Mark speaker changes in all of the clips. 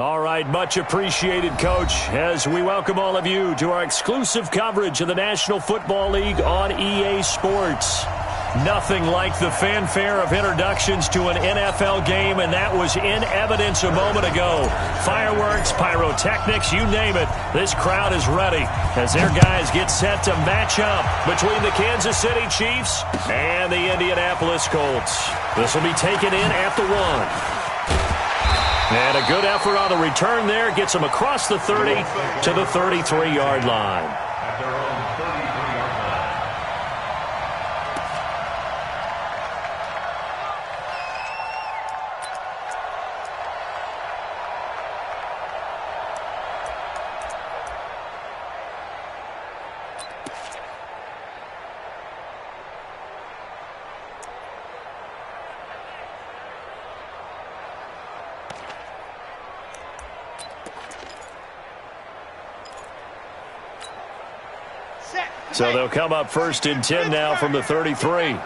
Speaker 1: All right, much appreciated, Coach, as we welcome all of you to our exclusive coverage of the National Football League on EA Sports. Nothing like the fanfare of introductions to an NFL game, and that was in evidence a moment ago. Fireworks, pyrotechnics, you name it. This crowd is ready as their guys get set to match up between the Kansas City Chiefs and the Indianapolis Colts. This will be taken in at the 1. And a good effort on the return there gets them across the 30 to the 33-yard line. So they'll come up 1st and 10 now from the 33. Nyheim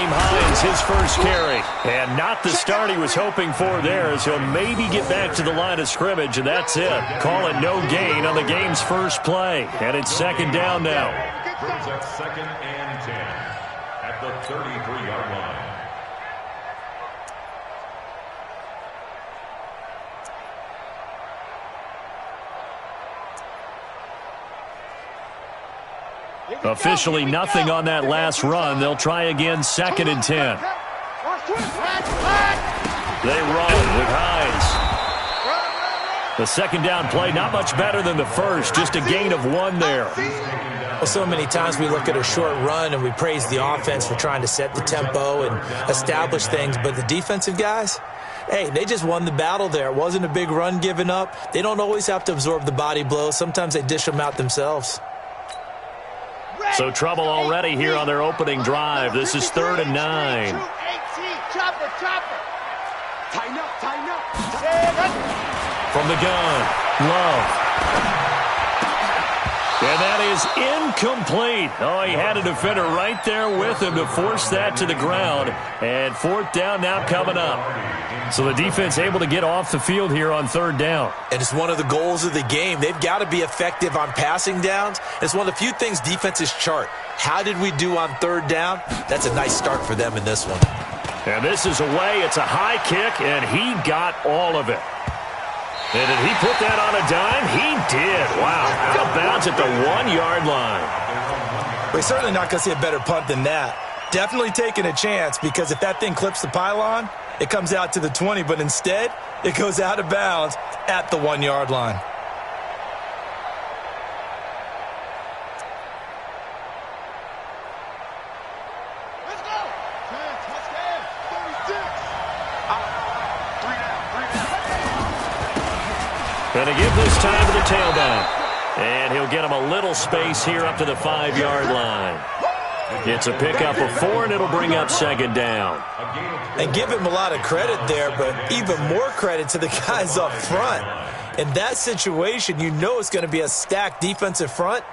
Speaker 1: Hines, his first carry. And not the start he was hoping for there, as he'll maybe get back to the line of scrimmage, and that's it. Call it no gain on the game's first play. And it's 2nd down now.
Speaker 2: Brings up 2nd and 10 at the 33-yard line.
Speaker 1: Officially nothing on that last run. They'll try again 2nd and 10. They run with Hines. The 2nd down play, not much better than the first, just a gain of 1 there.
Speaker 3: Well, so many times we look at a short run and we praise the offense for trying to set the tempo and establish things, but the defensive guys, hey, they just won the battle there. It wasn't a big run given up. They don't always have to absorb the body blows. Sometimes they dish them out themselves.
Speaker 1: So trouble already here on their opening drive. This is 3rd and 9. From the gun, Love. And that is incomplete. Oh, he had a defender right there with him to force that to the ground. And 4th down now coming up. So the defense able to get off the field here on 3rd down.
Speaker 3: And it's one of the goals of the game. They've got to be effective on passing downs. It's one of the few things defenses chart. How did we do on 3rd down? That's a nice start for them in this one.
Speaker 1: And this is away. It's a high kick, and he got all of it. And did he put that on a dime? He did. Wow. Out of bounds at the 1-yard line.
Speaker 3: We're certainly not going to see a better punt than that. Definitely taking a chance, because if that thing clips the pylon, it comes out to the 20, but instead, it goes out of bounds at the 1-yard line.
Speaker 4: Let's go! Touchdown! 36!
Speaker 1: Going to give this time to the tailback. And he'll get him a little space here up to the 5-yard line. It's a pickup of 4, and it'll bring up 2nd down.
Speaker 3: And give him a lot of credit there, but even more credit to the guys up front. In that situation, you know it's going to be a stacked defensive front.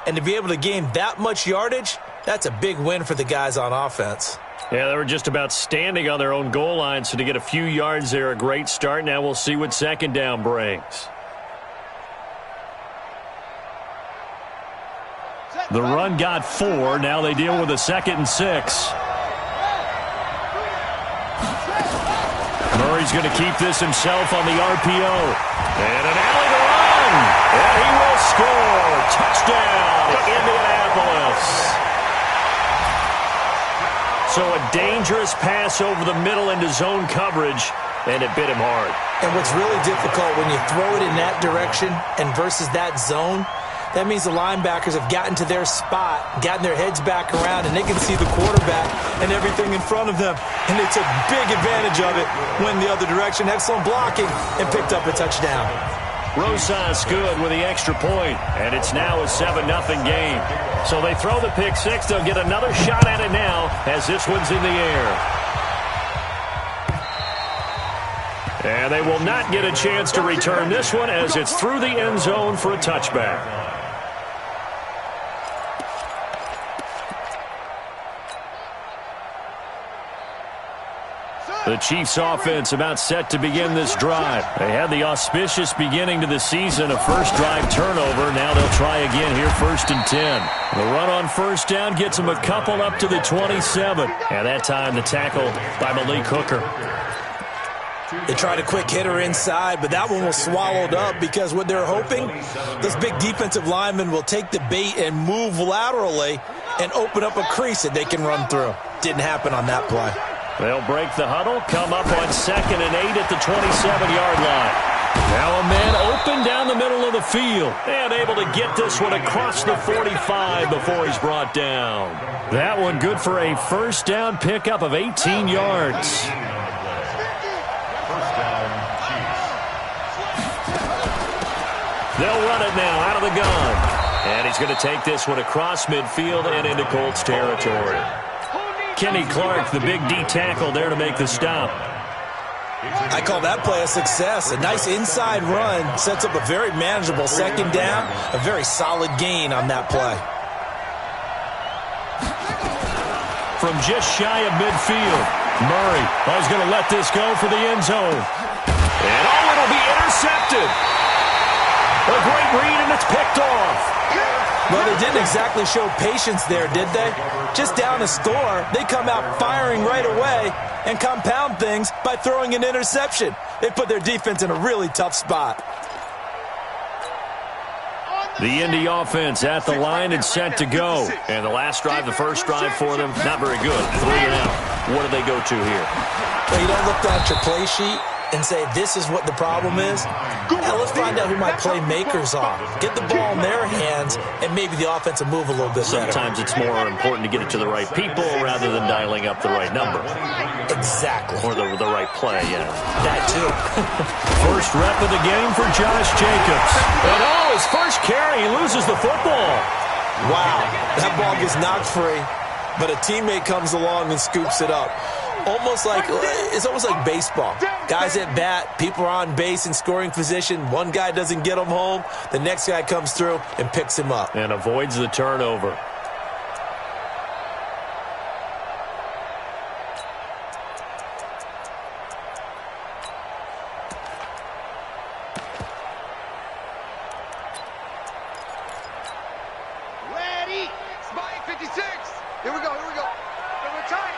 Speaker 3: And to be able to gain that much yardage, that's a big win for the guys on offense.
Speaker 1: Yeah, they were just about standing on their own goal line, so to get a few yards there, a great start. Now we'll see what 2nd down brings. The run got 4. Now they deal with a 2nd and 6. Murray's going to keep this himself on the RPO. And an alley to run. And he will score. Touchdown, Indianapolis. So a dangerous pass over the middle into zone coverage, and it bit him hard.
Speaker 3: And what's really difficult when you throw it in that direction and versus that zone, that means the linebackers have gotten to their spot, gotten their heads back around, and they can see the quarterback and everything in front of them. And they took big advantage of it, went the other direction, excellent blocking, and picked up a touchdown.
Speaker 1: Rosas good with the extra point, and it's now a 7-0 game. So they throw the pick 6. They'll get another shot at it now as this one's in the air. And they will not get a chance to return this one as it's through the end zone for a touchback. The Chiefs offense about set to begin this drive. They had the auspicious beginning to the season, a first drive turnover. Now they'll try again here, 1st and 10. The run on first down gets them a couple up to the 27. And that time the tackle by Malik Hooker.
Speaker 3: They tried a quick hitter inside, but that one was swallowed up because what they're hoping, this big defensive lineman will take the bait and move laterally and open up a crease that they can run through. Didn't happen on that play.
Speaker 1: They'll break the huddle, come up on 2nd and 8 at the 27-yard line. Now a man open down the middle of the field and able to get this one across the 45 before he's brought down. That one good for a first down pickup of 18 yards. They'll run it now out of the gun. And he's going to take this one across midfield and into Colts territory. Kenny Clark, the big D tackle there to make the stop.
Speaker 3: I call that play a success. A nice inside run sets up a very manageable 2nd down. A very solid gain on that play.
Speaker 1: From just shy of midfield, Murray is going to let this go for the end zone. And it'll be intercepted. A great read, and it's picked off.
Speaker 3: Well, they didn't exactly show patience there, did they? Just down a score, they come out firing right away and compound things by throwing an interception. They put their defense in a really tough spot.
Speaker 1: The Indy offense at the line and set to go. And the last drive, the first drive for them, not very good. 3 and out. What do they go to here?
Speaker 3: Well, you don't look down at your play sheet and say, this is what the problem is. Now, let's find out who my playmakers are. Get the ball in their hands, and maybe the offense will move a little bit better.
Speaker 1: Sometimes it's more important to get it to the right people rather than dialing up the right number.
Speaker 3: Exactly.
Speaker 1: Or the right play, yeah.
Speaker 3: That too.
Speaker 1: First rep of the game for Josh Jacobs. And his first carry, he loses the football.
Speaker 3: Wow, that ball gets knocked free, but a teammate comes along and scoops it up. It's almost like baseball. Guys at bat, people are on base in scoring position. One guy doesn't get him home. The next guy comes through and picks him up.
Speaker 1: And avoids the turnover.
Speaker 4: Ready. Spike 56. Here we go. Double time.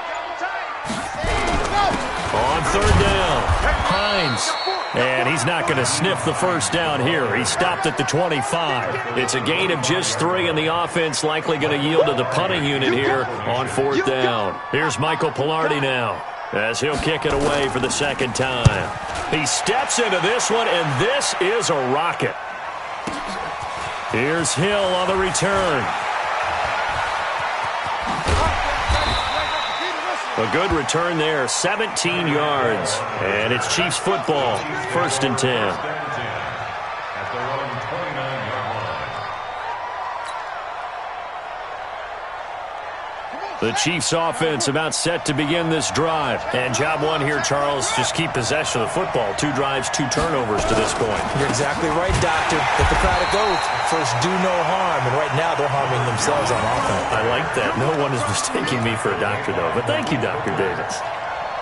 Speaker 1: On 3rd down, Hines. And he's not going to sniff the first down here. He stopped at the 25. It's a gain of just 3, and the offense likely going to yield to the punting unit here on 4th down. Here's Michael Pilardi now as he'll kick it away for the 2nd time. He steps into this one, and this is a rocket. Here's Hill on the return. A good return there, 17 yards. And it's Chiefs football, 1st and 10. The Chiefs offense about set to begin this drive. And job one here, Charles, just keep possession of the football. 2 drives, 2 turnovers to this point.
Speaker 3: You're exactly right, Doctor. Hippocratic oath, first do no harm. And right now they're harming themselves on offense.
Speaker 1: I like that. No one is mistaking me for a doctor, though. But thank you, Dr. Davis.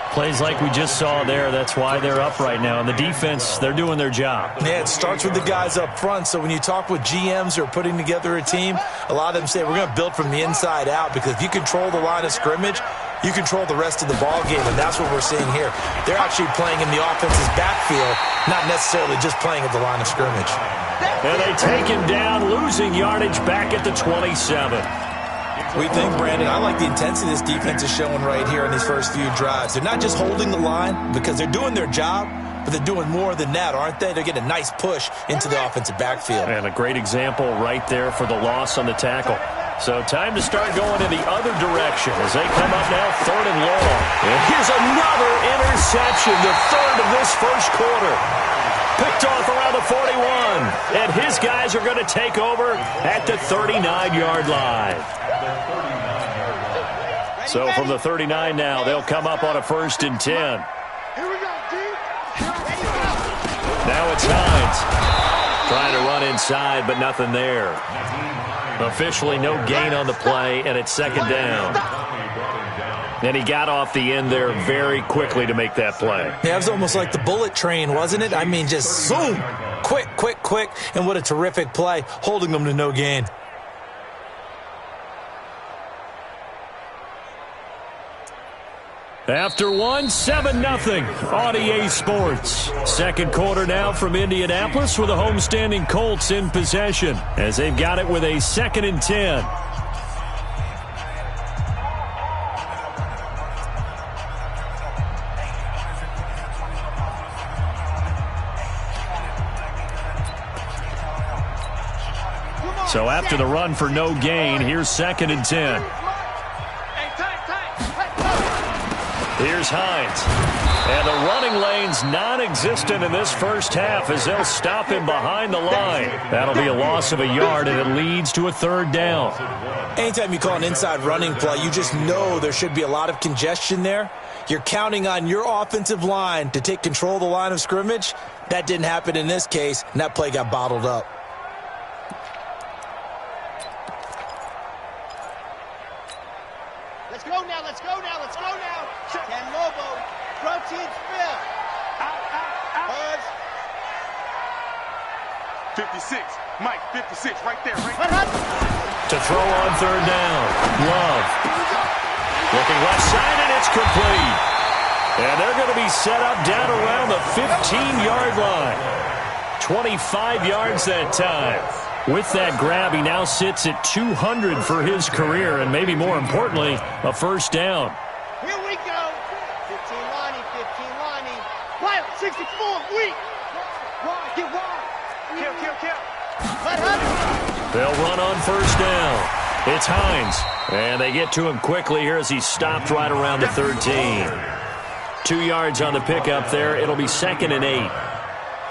Speaker 1: Plays like we just saw there, that's why they're up right now. And the defense, they're doing their job.
Speaker 3: Yeah, it starts with the guys up front. So when you talk with GMs who are putting together a team, a lot of them say we're going to build from the inside out, because if you control the line of scrimmage, you control the rest of the ball game, and that's what we're seeing here. They're actually playing in the offense's backfield, not necessarily just playing at the line of scrimmage.
Speaker 1: And they take him down, losing yardage back at the 27.
Speaker 3: We think, Brandon, I like the intensity this defense is showing right here in these first few drives. They're not just holding the line because they're doing their job, but they're doing more than that, aren't they? They're getting a nice push into the offensive backfield.
Speaker 1: And a great example right there for the loss on the tackle. So time to start going in the other direction as they come up now, 3rd and long. And here's another interception, the 3rd of this first quarter. Picked off around the 41. And his guys are going to take over at the 39-yard line. So from the 39 now, they'll come up on a 1st and 10.
Speaker 4: Here we go, D.
Speaker 1: Now it's Hines. Trying to run inside, but nothing there. Officially no gain on the play, and it's 2nd down. And he got off the end there very quickly to make that play.
Speaker 3: Yeah, it was almost like the bullet train, wasn't it? I mean, just zoom. Quick, quick, quick. And what a terrific play, holding them to no gain.
Speaker 1: After one, 7-0 on EA Sports. Second quarter now from Indianapolis with the homestanding Colts in possession as they've got it with a 2nd and 10. So after the run for no gain, here's 2nd and 10. Here's Hines. And the running lane's non-existent in this first half as they'll stop him behind the line. That'll be a loss of a yard, and it leads to a 3rd down.
Speaker 3: Anytime you call an inside running play, you just know there should be a lot of congestion there. You're counting on your offensive line to take control of the line of scrimmage. That didn't happen in this case, and that play got bottled up.
Speaker 5: Let's go now, let's go now, let's go now. Ken Lobo, protein spill. Buzz.
Speaker 4: 56, Mike, 56, right there, right there.
Speaker 1: To throw on 3rd down. Love. Looking left side, and it's complete. And they're going to be set up down around the 15-yard line. 25 yards that time. With that grab, he now sits at 200 for his career, and maybe more importantly, a 1st down.
Speaker 5: Here we go. 15 lining, 15 lining. Wild, 64, weak. Wide, get wide. Kill. Let Hunter.
Speaker 1: They'll run on 1st down. It's Hines. And they get to him quickly here as he stopped right around the 13. 2 yards on the pickup there. It'll be 2nd and 8.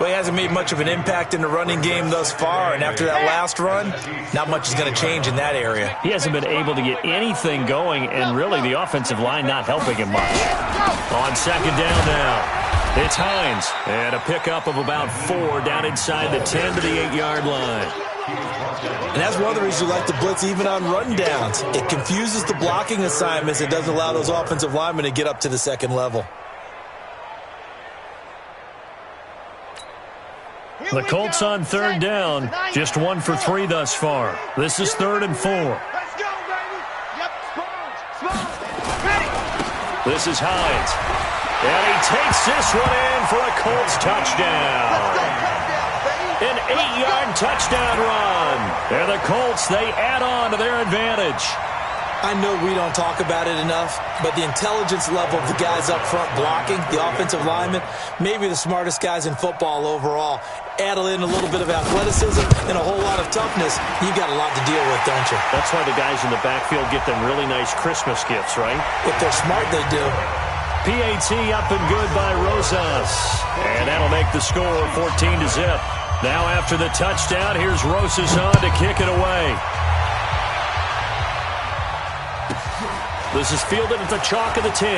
Speaker 3: Well, he hasn't made much of an impact in the running game thus far, and after that last run, not much is going to change in that area.
Speaker 1: He hasn't been able to get anything going, and really the offensive line not helping him much. On 2nd down now, it's Hines, and a pickup of about 4 down inside the 10 to the 8-yard line.
Speaker 3: And that's one of the reasons you like to blitz even on run downs. It confuses the blocking assignments. It doesn't allow those offensive linemen to get up to the 2nd level.
Speaker 1: The Colts on 3rd down, just 1 for 3 thus far. This is 3rd and 4.
Speaker 5: Let's go, baby. Yep, Smalls. Ready.
Speaker 1: This is Hines. And he takes this one in for a Colts touchdown. An 8-yard touchdown run. And the Colts, they add on to their advantage.
Speaker 3: I know we don't talk about it enough, but the intelligence level of the guys up front blocking, the offensive linemen, maybe the smartest guys in football overall. Add in a little bit of athleticism and a whole lot of toughness, you've got a lot to deal with, don't you?
Speaker 1: That's why the guys in the backfield get them really nice Christmas gifts, right?
Speaker 3: If they're smart, they do.
Speaker 1: PAT up and good by Rosas. And that'll make the score 14-0. Now after the touchdown, here's Rosas on to kick it away. This is fielded at the chalk of the 10.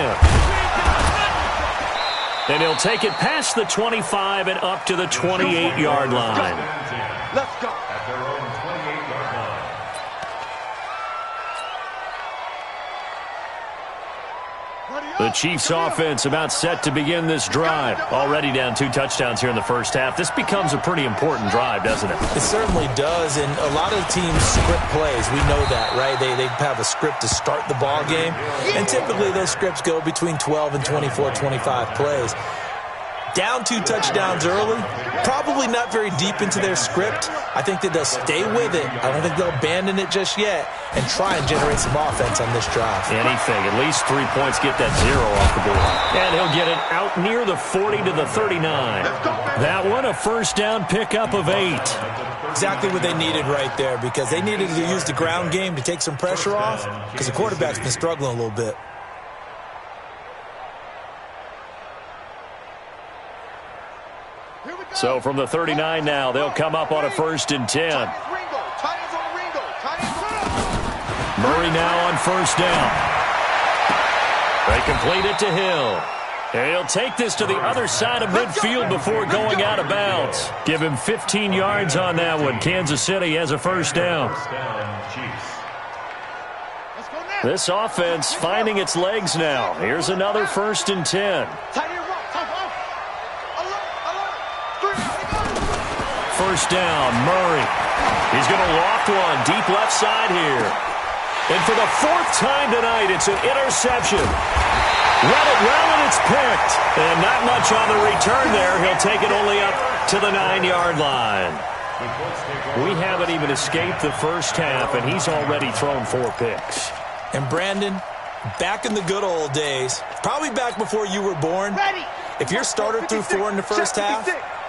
Speaker 1: And he'll take it past the 25 and up to the 28-yard line.
Speaker 4: Let's go.
Speaker 2: At their own 28-yard line.
Speaker 1: The Chiefs offense about set to begin this drive. Already down 2 touchdowns here in the first half. This becomes a pretty important drive, doesn't it?
Speaker 3: It certainly does, and a lot of teams script plays. We know that, right? They have a script to start the ball game, and typically those scripts go between 12 and 24, 25 plays. Down 2 touchdowns early, probably not very deep into their script. I think that they'll stay with it. I don't think they'll abandon it just yet and try and generate some offense on this drive.
Speaker 1: Anything, at least 3 points, get that 0 off the board. And he'll get it out near the 40 to the 39. That one, a first down pickup of 8.
Speaker 3: Exactly what they needed right there, because they needed to use the ground game to take some pressure off, because the quarterback's been struggling a little bit.
Speaker 1: So from the 39 now, they'll come up on a 1st and 10. Murray now on 1st down. They complete it to Hill. And he'll take this to the other side of midfield before going out of bounds. Give him 15 yards on that one. Kansas City has a 1st down.
Speaker 5: Let's go now.
Speaker 1: This offense finding its legs now. Here's another 1st and 10. First down, Murray. He's going to loft one deep left side here. And for the 4th time tonight, it's an interception. Read it well, and it's picked. And not much on the return there. He'll take it only up to the 9-yard line. We haven't even escaped the first half, and he's already thrown 4 picks.
Speaker 3: And Brandon, back in the good old days, probably back before you were born, if your starter threw 4 in the first half,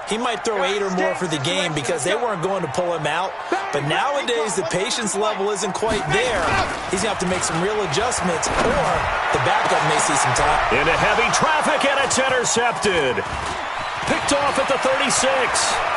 Speaker 3: he might throw 8 or more for the game because they weren't going to pull him out. But nowadays, the patience level isn't quite there. He's going to have to make some real adjustments, or the backup may see some time.
Speaker 1: Into heavy traffic, and it's intercepted. Picked off at the 36.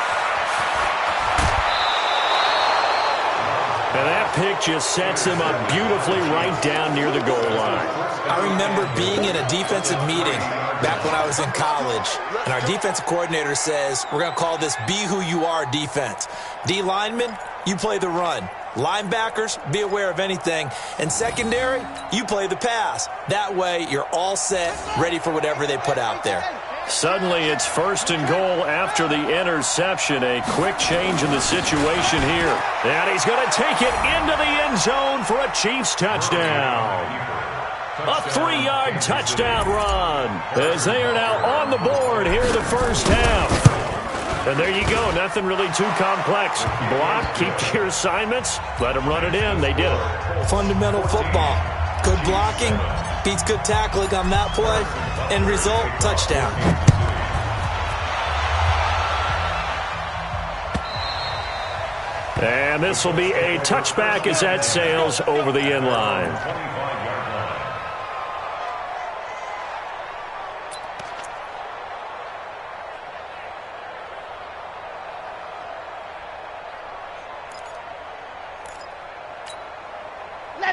Speaker 1: And that pick just sets him up beautifully right down near the goal line.
Speaker 3: I remember being in a defensive meeting back when I was in college, and our defensive coordinator says, we're going to call this Be Who You Are defense. D linemen, you play the run. Linebackers, be aware of anything. And secondary, you play the pass. That way, you're all set, ready for whatever they put out there.
Speaker 1: Suddenly, it's 1st and goal after the interception. A quick change in the situation here. And he's going to take it into the end zone for a Chiefs touchdown. A 3-yard touchdown run as they are now on the board here in the first half. And there you go. Nothing really too complex. Block, keep to your assignments, let them run it in. They did it.
Speaker 3: Fundamental football. Good blocking beats good tackling on that play. End result, touchdown.
Speaker 1: And this will be a touchback as that sails over the end line.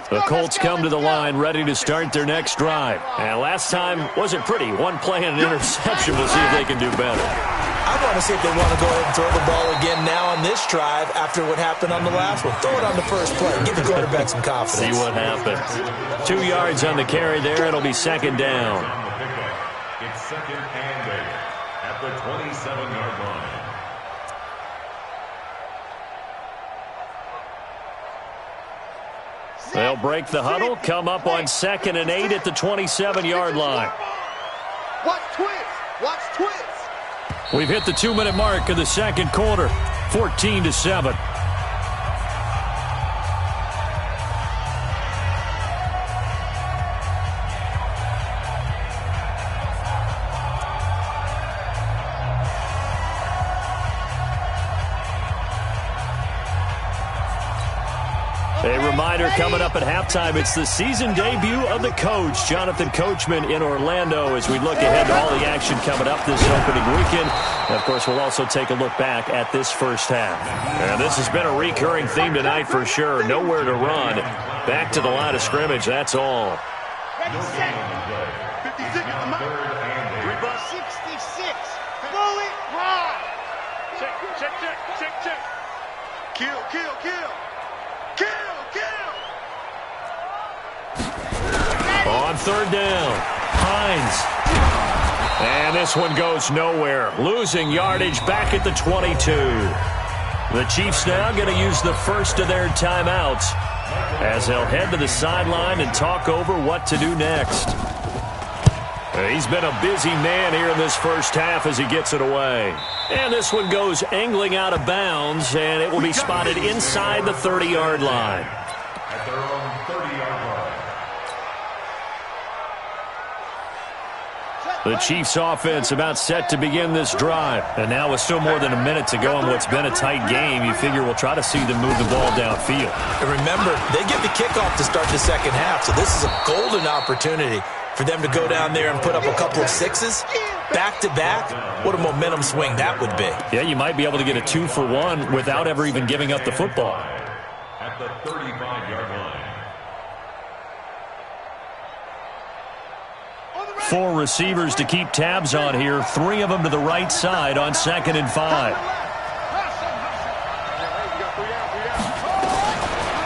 Speaker 1: The Colts come to the line ready to start their next drive. And last time wasn't pretty. One play and an interception. We'll see if they can do better.
Speaker 3: I want to see if they want to go ahead and throw the ball again now on this drive after what happened on the last one. Throw it on the first play. Give the quarterback some confidence.
Speaker 1: See what happens. 2 yards on the carry there. It'll be 2nd down.
Speaker 2: It's 2nd and 8 at the 27-yard line.
Speaker 1: They'll break the huddle, come up on 2nd and 8 at the 27-yard line.
Speaker 4: Watch twist. Watch twist.
Speaker 1: We've hit the 2-minute mark of the second quarter, 14-7. A reminder coming up at halftime, it's the season debut of the coach, Jonathan Coachman in Orlando, as we look ahead to all the action coming up this opening weekend. And of course, we'll also take a look back at this first half. And this has been a recurring theme tonight for sure. Nowhere to run. Back to the line of scrimmage, that's all.
Speaker 5: Ready, set.
Speaker 4: 56. I'm out.
Speaker 5: 66. Throw it high.
Speaker 4: Check, check, check, check, check. Kill, kill, kill. Kill, kill.
Speaker 1: On 3rd down, Hines. And this one goes nowhere. Losing yardage back at the 22. The Chiefs now going to use the first of their timeouts as they'll head to the sideline and talk over what to do next. He's been a busy man here in this first half as he gets it away. And this one goes angling out of bounds, and it will be spotted inside the 30-yard line.
Speaker 2: At their own 30-yard line.
Speaker 1: The Chiefs offense about set to begin this drive. And now with still more than a minute to go in what's been a tight game, you figure we'll try to see them move the ball downfield.
Speaker 3: And remember, they get the kickoff to start the second half, so this is a golden opportunity for them to go down there and put up a couple of sixes back-to-back. What a momentum swing that would be.
Speaker 1: Yeah, you might be able to get a 2-for-1 without ever even giving up the football.
Speaker 2: At the 35-yard line.
Speaker 1: 4 receivers to keep tabs on here. 3 of them to the right side on 2nd and 5.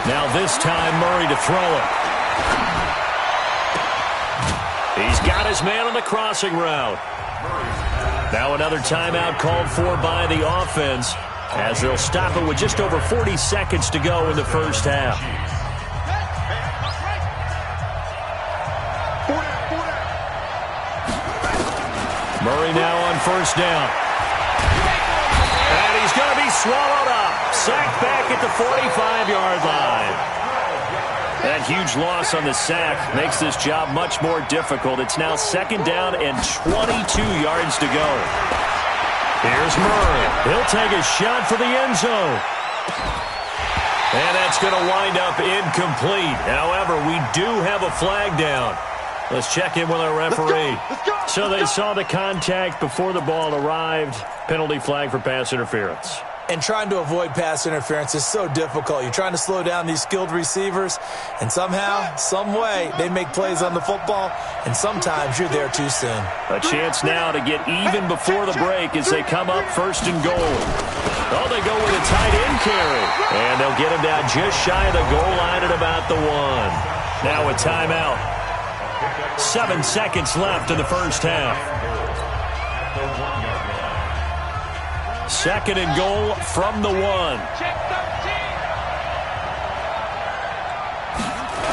Speaker 1: Now this time Murray to throw it. He's got his man on the crossing route. Now another timeout called for by the offense, as they'll stop it with just over 40 seconds to go in the first half. Murray now on first down. And he's going to be swallowed up. Sacked back at the 45-yard line. That huge loss on the sack makes this job much more difficult. It's now second down and 22 yards to go. Here's Murray. He'll take a shot for the end zone. And that's going to wind up incomplete. However, we do have a flag down. Let's check in with our referee. So they saw the contact before the ball arrived. Penalty flag for pass interference.
Speaker 3: And trying to avoid pass interference is so difficult. You're trying to slow down these skilled receivers, and somehow, some way, they make plays on the football, and sometimes you're there too soon.
Speaker 1: A chance now to get even before the break as they come up first and goal. Oh, they go with a tight end carry. And they'll get him down just shy of the goal line at about the 1. Now a timeout. 7 seconds left in the first half. Second and goal from the 1.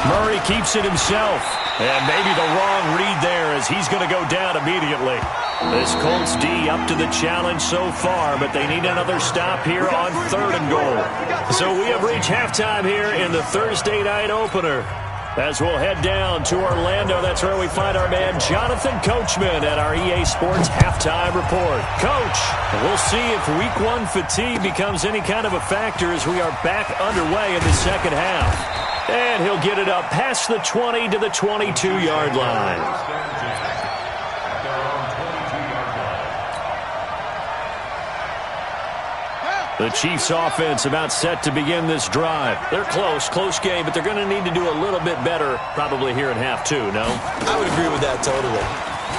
Speaker 1: Murray keeps it himself. And maybe the wrong read there as he's going to go down immediately. This Colts D up to the challenge so far, but they need another stop here on third and goal. So we have reached halftime here in the Thursday night opener. As we'll head down to Orlando, that's where we find our man Jonathan Coachman at our EA Sports Halftime Report. Coach, we'll see if Week 1 fatigue becomes any kind of a factor as we are back underway in the second half. And he'll get it up past the 20 to the 22-yard line. The Chiefs offense about set to begin this drive. They're close game, but they're going to need to do a little bit better probably here in half 2, no?
Speaker 3: I would agree with that totally.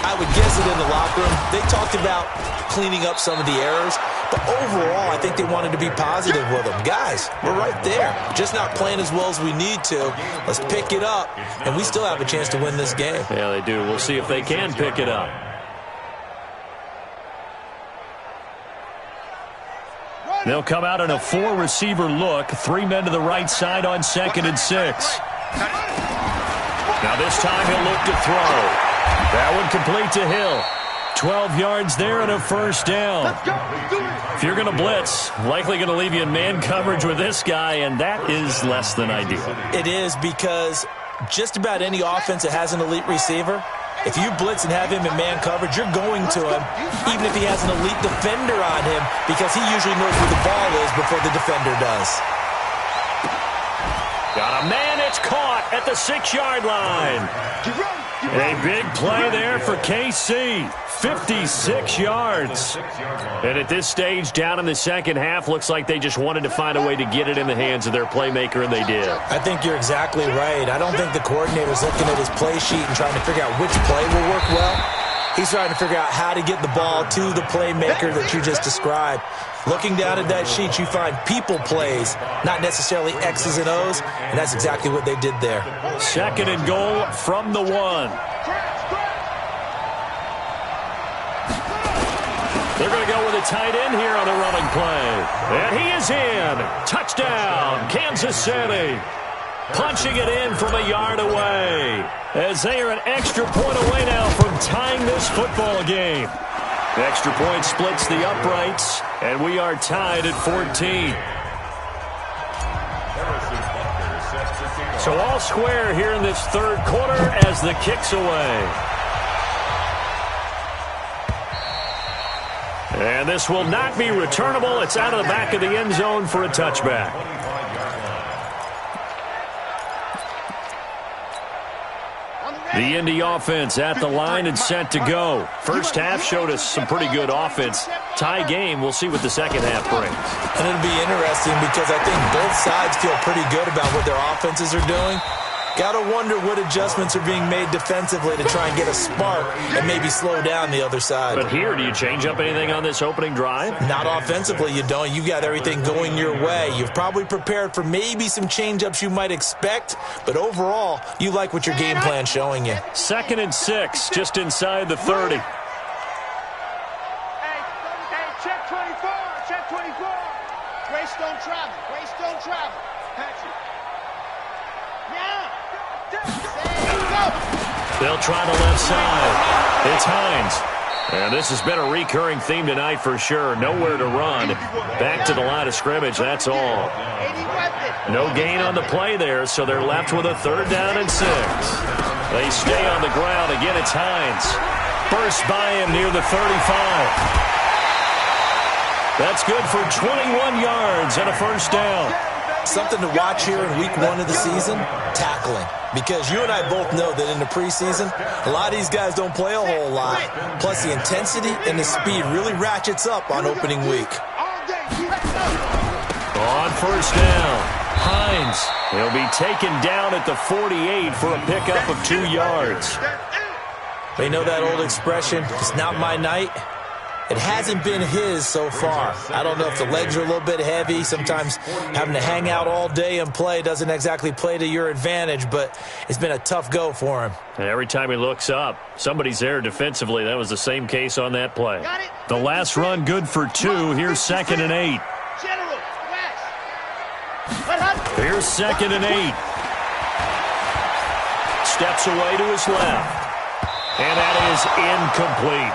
Speaker 3: I would guess it in the locker room. They talked about cleaning up some of the errors, but overall I think they wanted to be positive with them. Guys, we're right there. Just not playing as well as we need to. Let's pick it up, and we still have a chance to win this game.
Speaker 1: Yeah, they do. We'll see if they can pick it up. They'll come out in a 4-receiver look. 3 men to the right side on 2nd and 6. Now this time he'll look to throw. That one complete to Hill. 12 yards there and a first down. If you're going to blitz, likely going to leave you in man coverage with this guy, and that is less than ideal.
Speaker 3: It is, because just about any offense that has an elite receiver, if you blitz and have him in man coverage, you're going to him, even if he has an elite defender on him, because he usually knows where the ball is before the defender does.
Speaker 1: Got a man, it's caught at the 6-yard line. A big play there for KC. 56 yards. And at this stage, down in the second half, looks like they just wanted to find a way to get it in the hands of their playmaker, and they did.
Speaker 3: I think you're exactly right. I don't think the coordinator's looking at his play sheet and trying to figure out which play will work well. He's trying to figure out how to get the ball to the playmaker that you just described. Looking down at that sheet, you find people plays, not necessarily X's and O's, and that's exactly what they did there.
Speaker 1: Second and goal from the 1. They're going to go with a tight end here on the running play. And he is in. Touchdown, Kansas City. Punching it in from a yard away, as they are an extra point away now from tying this football game. The extra point splits the uprights, and we are tied at 14. So all square here in this third quarter as the kick's away. And this will not be returnable. It's out of the back of the end zone for a touchback. The Indy offense at the line and set to go. First half showed us some pretty good offense. Tie game, we'll see what the second half brings.
Speaker 3: And it'll be interesting because I think both sides feel pretty good about what their offenses are doing. Gotta wonder what adjustments are being made defensively to try and get a spark and maybe slow down the other side.
Speaker 1: But here, do you change up anything on this opening drive?
Speaker 3: Not offensively, you don't. You got everything going your way. You've probably prepared for maybe some change-ups you might expect, but overall, you like what your game plan's showing you.
Speaker 1: 2nd and 6, just inside the 30.
Speaker 5: Hey, check 24, check 24. Grace don't travel, Grace don't travel. Patch it. Now.
Speaker 1: They'll try the left side. It's Hines. And this has been a recurring theme tonight for sure. Nowhere to run. Back to the line of scrimmage, that's all. No gain on the play there, so they're left with a 3rd down and 6. They stay on the ground. Again, it's Hines. First by him near the 35. That's good for 21 yards and a first down.
Speaker 3: Something to watch here in week 1 of the season, tackling. Because you and I both know that in the preseason, a lot of these guys don't play a whole lot. Plus, the intensity and the speed really ratchets up on opening week.
Speaker 1: On first down, Hines. He'll be taken down at the 48 for a pickup of 2 yards.
Speaker 3: They know that old expression, it's not my night. It hasn't been his so far. I don't know if the legs are a little bit heavy. Sometimes having to hang out all day and play doesn't exactly play to your advantage, but it's been a tough go for him.
Speaker 1: And every time he looks up, somebody's there defensively. That was the same case on that play. The last run good for 2. Here's 2nd and 8. Here's 2nd and 8. Steps away to his left. And that is incomplete.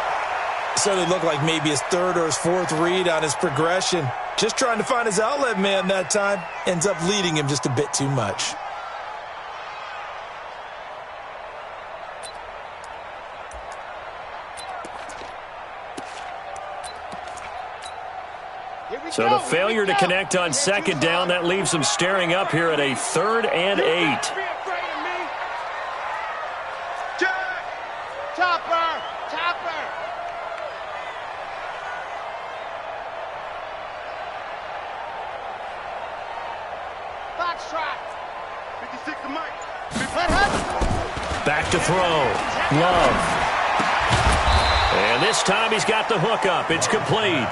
Speaker 3: So they look like maybe his 3rd or his 4th read on his progression. Just trying to find his outlet man that time. Ends up leading him just a bit too much.
Speaker 1: So the failure to connect on 2nd down, that leaves them staring up here at a 3rd and 8.
Speaker 5: Topper! Foxtrot! 56 to Mike.
Speaker 1: Back to throw. Love. And this time he's got the hook up. It's complete.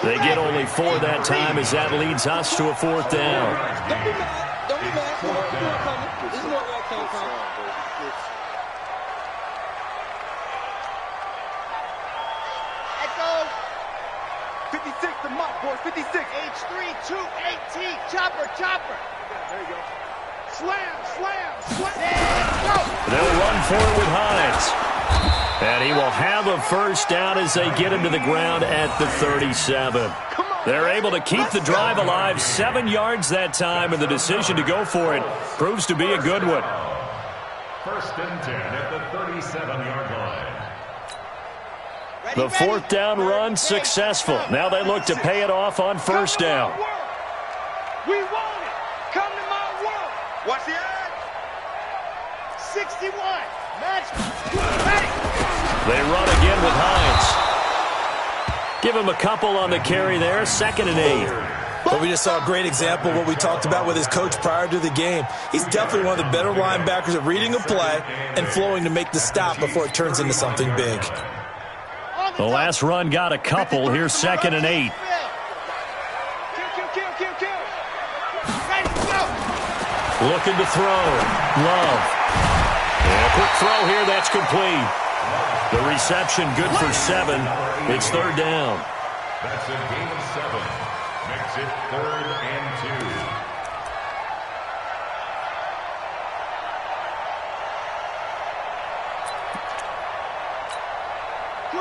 Speaker 1: They get only 4 that time as that leads us to a 4th down.
Speaker 6: Don't be mad. Don't be mad. This is where that came from.
Speaker 5: Echo. 56 to Mike, boys. 56. H3-2-8-T. Chopper. There you go. Slam.
Speaker 1: They'll run for it with Hines. And he will have a first down as they get him to the ground at the 37. They're able to keep the drive alive. 7 yards that time, and the decision to go for it proves to be a good one.
Speaker 2: 1st and 10 at the 37-yard line.
Speaker 1: The 4th down run successful. Now they look to pay it off on first down.
Speaker 5: We want it. Come to my world. Watch the ad. 61. Match. Ready.
Speaker 1: They run again with Hines. Give him a couple on the carry there. 2nd and 8.
Speaker 3: But we just saw a great example of what we talked about with his coach prior to the game. He's definitely one of the better linebackers at reading a play and flowing to make the stop before it turns into something big.
Speaker 1: The last run got a couple. Here's 2nd and 8.
Speaker 5: Kill. Ready, go.
Speaker 1: Looking to throw. Love. And a quick throw here. That's complete. The reception good for 7. It's 3rd down.
Speaker 2: That's a gain of 7. Makes it 3rd and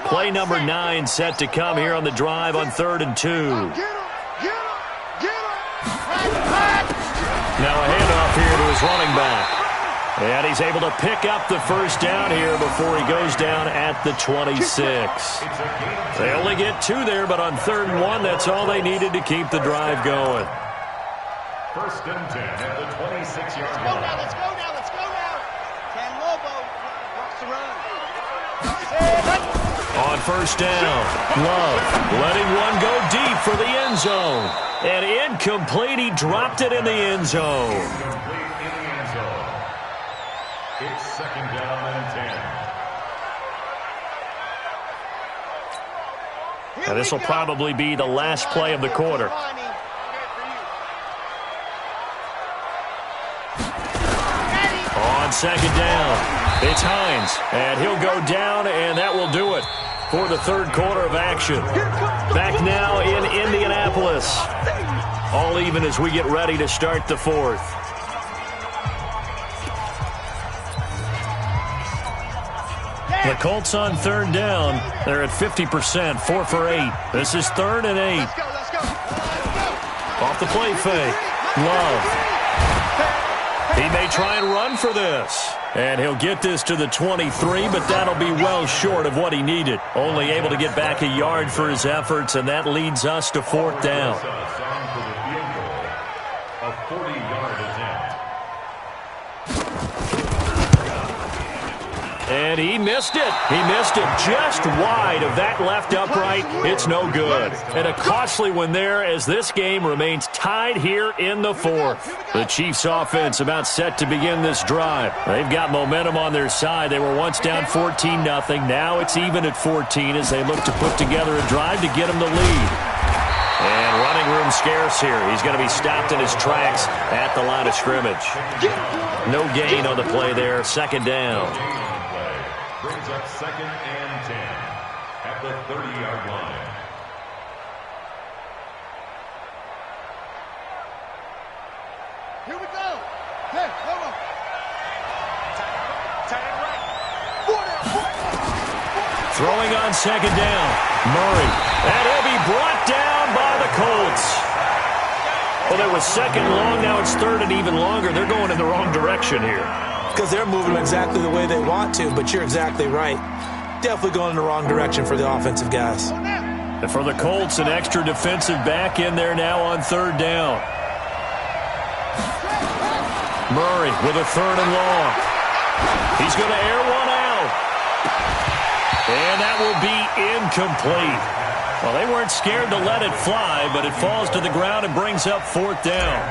Speaker 2: 2.
Speaker 1: Play number 9 set to come here on the drive on 3rd and 2.
Speaker 5: Get him.
Speaker 1: Now a handoff here to his running back. And he's able to pick up the first down here before he goes down at the 26. They only get 2 there, but on 3rd and 1, that's all they needed to keep the drive going.
Speaker 2: 1st and 10 at the 26-yard line.
Speaker 5: Let's go now. Ken Lobo. Rocks the run.
Speaker 1: On first down, Love letting one go deep for the end zone. And incomplete, he dropped it in the end zone.
Speaker 2: It's second down and 10.
Speaker 1: And this will probably be the last play of the quarter. On second down, it's Hines, and he'll go down, and that will do it for the third quarter of action. Back now in Indianapolis. All even as we get ready to start the fourth. The Colts on third down. They're at 50%, 4 for 8. This is 3rd and 8. Off the play fake. Love. He may try and run for this. And he'll get this to the 23, but that'll be well short of what he needed. Only able to get back a yard for his efforts, and that leads us to 4th down.
Speaker 2: A 40-yard attempt.
Speaker 1: And he missed it. He missed it just wide of that left upright. It's no good. And a costly one there as this game remains tied here in the fourth. The Chiefs offense about set to begin this drive. They've got momentum on their side. They were once down 14-0. Now it's even at 14 as they look to put together a drive to get them the lead. And running room scarce here. He's going to be stopped in his tracks at the line of scrimmage. No gain on the play there. 2nd down.
Speaker 2: Brings up 2nd and 10 at the 30-yard line.
Speaker 5: Here we go. Hey, come on. Tight end right.
Speaker 1: Throwing on 2nd down. Murray. And he'll be brought down by the Colts. Well, it was 2nd long. Now it's 3rd and even longer. They're going in the wrong direction here.
Speaker 3: Because they're moving exactly the way they want to, but you're exactly right. Definitely going in the wrong direction for the offensive guys.
Speaker 1: And for the Colts, an extra defensive back in there now on 3rd down. Murray with a 3rd and long. He's going to air one out. And that will be incomplete. Well, they weren't scared to let it fly, but it falls to the ground and brings up 4th down.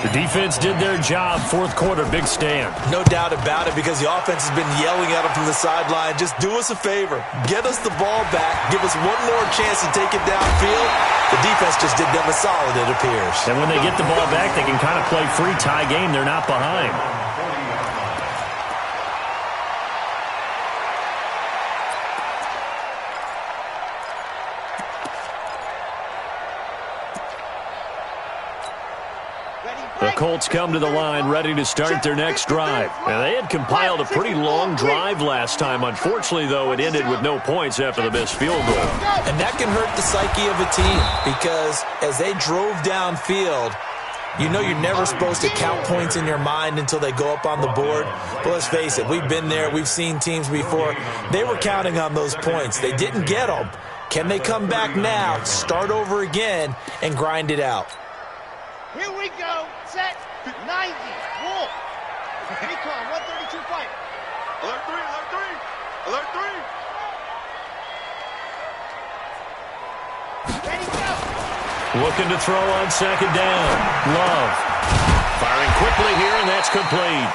Speaker 1: The defense did their job. 4th quarter, big stand.
Speaker 3: No doubt about it, because the offense has been yelling at them from the sideline. Just do us a favor. Get us the ball back. Give us one more chance to take it downfield. The defense just did them a solid, it appears.
Speaker 1: And when they get the ball back, they can kind of play free tie game. They're not behind. The Colts come to the line ready to start their next drive. And they had compiled a pretty long drive last time. Unfortunately, though, it ended with no points after the missed field goal.
Speaker 3: And that can hurt the psyche of a team, because as they drove downfield, you know you're never supposed to count points in your mind until they go up on the board. But let's face it, we've been there. We've seen teams before. They were counting on those points. They didn't get them. Can they come back now, start over again, and grind it out?
Speaker 5: Here we go. Set. 90. Wolf. Recon. 132 fight.
Speaker 4: Alert 3, alert 3. Alert 3.
Speaker 5: Ready, go.
Speaker 1: Looking to throw on 2nd down. Love. Firing quickly here, and that's complete.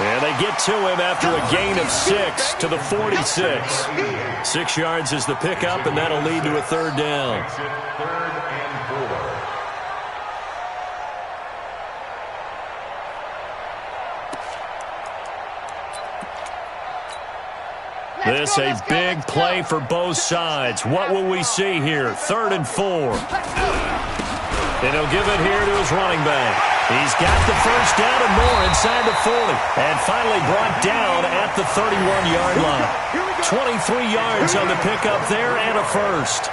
Speaker 1: And they get to him after a gain of 6 to the 46. 6 yards is the pickup, and that'll lead to a 3rd down.
Speaker 2: 3rd and 4.
Speaker 1: This a big play for both sides. What will we see here? 3rd and 4. And he'll give it here to his running back. He's got the first down and more inside the 40. And finally brought down at the 31-yard line. 23 yards on the pickup there and a first.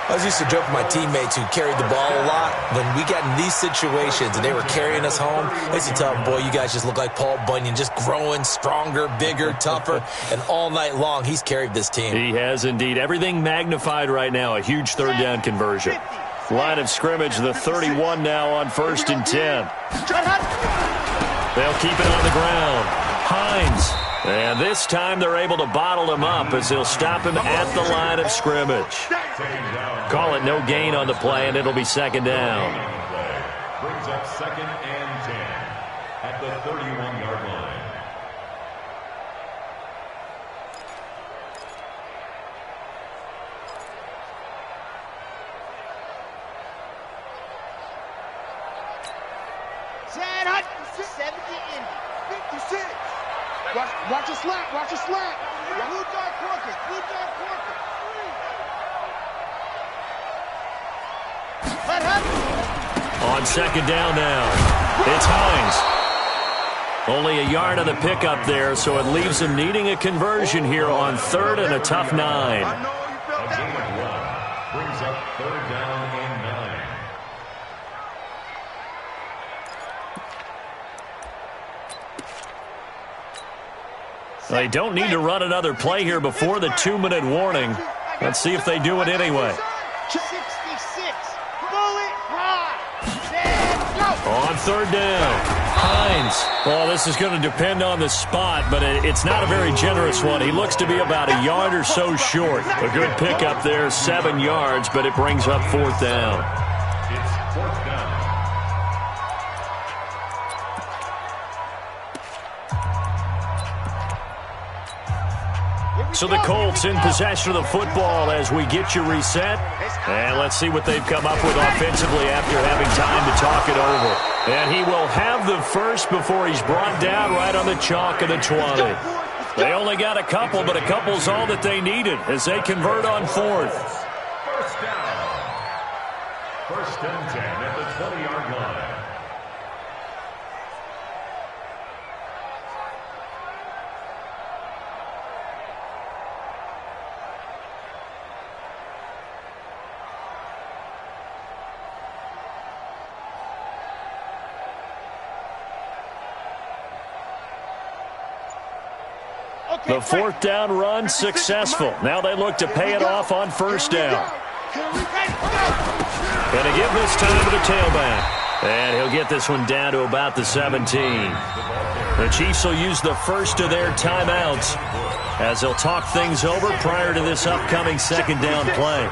Speaker 3: I was used to joke with my teammates who carried the ball a lot. When we got in these situations and they were carrying us home, I used to tell them, boy, you guys just look like Paul Bunyan, just growing stronger, bigger, tougher. And all night long, he's carried this team.
Speaker 1: He has indeed. Everything magnified right now. A huge 3rd down conversion. Line of scrimmage, the 31 now on 1st and 10. They'll keep it on the ground. Hines. And this time they're able to bottle him up as they'll stop him at the line of scrimmage. Call it no gain on the play, and it'll be 2nd down.
Speaker 2: Brings up 2nd and 10 at the 31-yard line.
Speaker 5: Red Hot, 70 Indy.
Speaker 6: 56. Watch your slap. Watch your slap.
Speaker 5: Blue Dart Corkers. Blue Dart Corkers. Red Hot.
Speaker 1: On second down now, it's Hines. Only a yard of the pickup there, so it leaves him needing a conversion here on third and a tough 9.
Speaker 2: A gain of 1 brings up third down and 9.
Speaker 1: They don't need to run another play here before the 2-minute warning. Let's see if they do it anyway.
Speaker 5: 66. Bullet high. Then go.
Speaker 1: On third down, Hines. Well, this is going to depend on the spot, but it's not a very generous one. He looks to be about a yard or so short. A good pickup there, 7 yards, but it brings up fourth down.
Speaker 2: It's fourth down.
Speaker 1: So the Colts in possession of the football as we get you reset. And let's see what they've come up with offensively after having time to talk it over. And he will have the first before he's brought down right on the chalk of the 20. They only got a couple, but a couple's all that they needed as they convert on fourth.
Speaker 2: First down. First and 10 at the 20-yard line.
Speaker 1: The fourth down run successful. Now they look to pay it off on first down. Going to give this time to the tailback. And he'll get this one down to about the 17. The Chiefs will use the first of their timeouts as they'll talk things over prior to this upcoming second down play.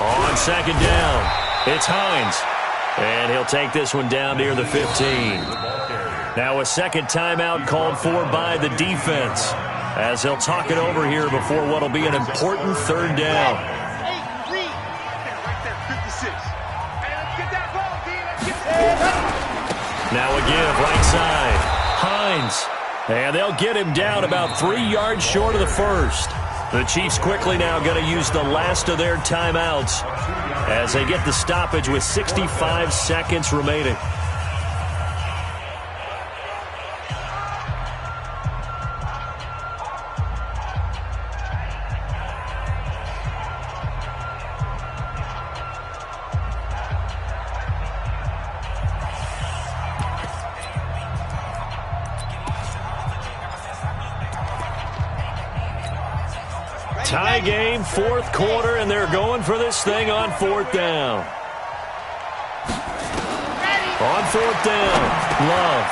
Speaker 1: On second down, it's Hines. And he'll take this one down near the 15. Now a second timeout called for by the defense as they'll talk it over here before what will be an important third down. Now a give right side. Hines. And they'll get him down about 3 yards short of the first. The Chiefs quickly now going to use the last of their timeouts as they get the stoppage with 65 seconds remaining. Tie game, fourth quarter, and they're going for this thing on fourth down. On fourth down, Love.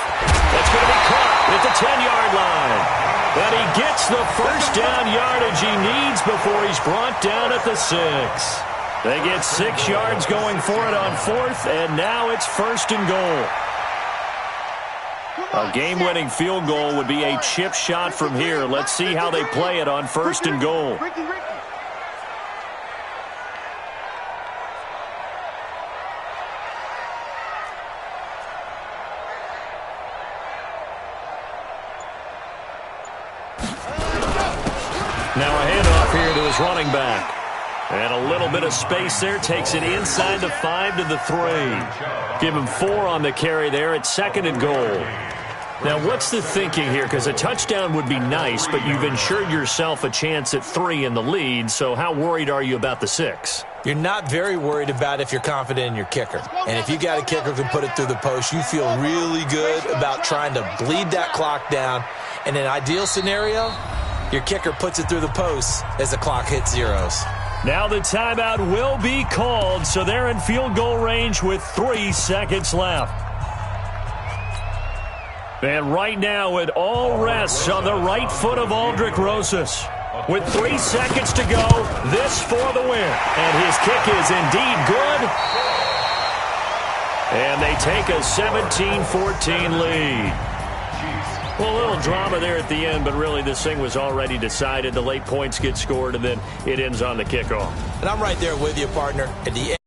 Speaker 1: That's going to be caught at the 10-yard line. But he gets the first down yardage he needs before he's brought down at the 6. They get 6 yards going for it on fourth, and now it's first and goal. A game-winning field goal would be a chip shot from here. Let's see how they play it on first and goal. Now a handoff here to his running back. And a little bit of space there. Takes it inside the 5 to the 3. Give him 4 on the carry there at second and goal. Now, what's the thinking here? Because a touchdown would be nice, but you've ensured yourself a chance at 3 in the lead, so how worried are you about the 6?
Speaker 3: You're not very worried about if you're confident in your kicker. And if you got a kicker who can put it through the post, you feel really good about trying to bleed that clock down. In an ideal scenario, your kicker puts it through the post as the clock hits zeros.
Speaker 1: Now the timeout will be called, so they're in field goal range with 3 seconds left. And right now it all rests on the right foot of Aldrick Rosas. With 3 seconds to go, this for the win. And his kick is indeed good. And they take a 17-14 lead. Well, a little drama there at the end, but really this thing was already decided. The late points get scored, and then it ends on the kickoff.
Speaker 3: And I'm right there with you, partner. At the end.